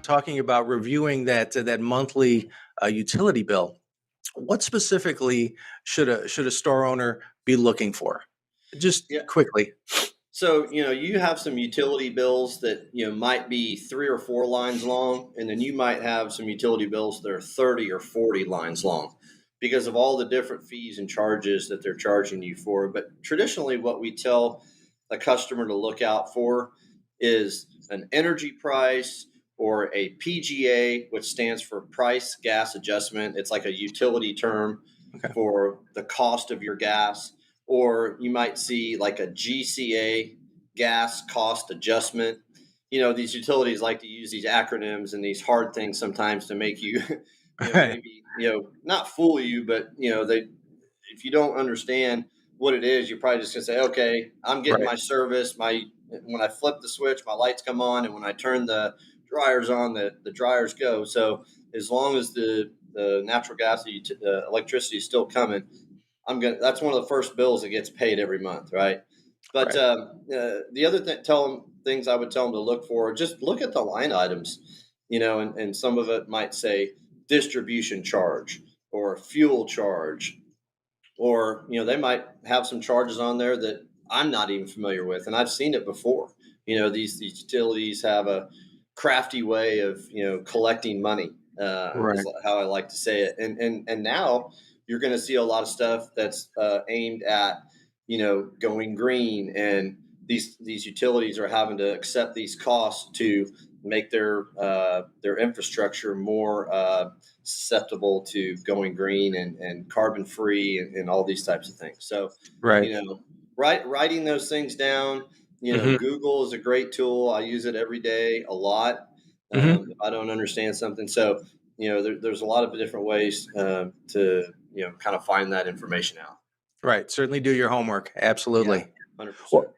talking about reviewing that monthly utility bill, what specifically should a store owner be looking for? Just Yeah. quickly. So, you have some utility bills that, might be 3 or 4 lines long, and then you might have some utility bills that are 30 or 40 lines long because of all the different fees and charges that they're charging you for. But traditionally, what we tell a customer to look out for is an energy price or a PGA, which stands for price gas adjustment. It's like a utility term Okay. for the cost of your gas. Or you might see like a GCA, gas cost adjustment. These utilities like to use these acronyms and these hard things sometimes to make you, Right. maybe, not fool you, but, if you don't understand what it is, you're probably just going to say, okay, I'm getting Right. my service. When I flip the switch, my lights come on. And when I turn the dryers on, the dryers go. So as long as the natural gas, electricity is still coming, that's one of the first bills that gets paid every month, right? But Right. the other things I would tell them to look for, just look at the line items, and some of it might say distribution charge or fuel charge, or they might have some charges on there that I'm not even familiar with, and I've seen it before. These utilities have a crafty way of collecting money, is Right. how I like to say it, and now you're going to see a lot of stuff that's aimed at going green, and these utilities are having to accept these costs to make their infrastructure more susceptible to going green and carbon free and all these types of things. So, Right. writing those things down. Hmm. Google is a great tool. I use it every day a lot. Hmm. If I don't understand something, so there's a lot of different ways to kind of find that information out. Right. Certainly do your homework. Yeah, Absolutely. 100%. Well,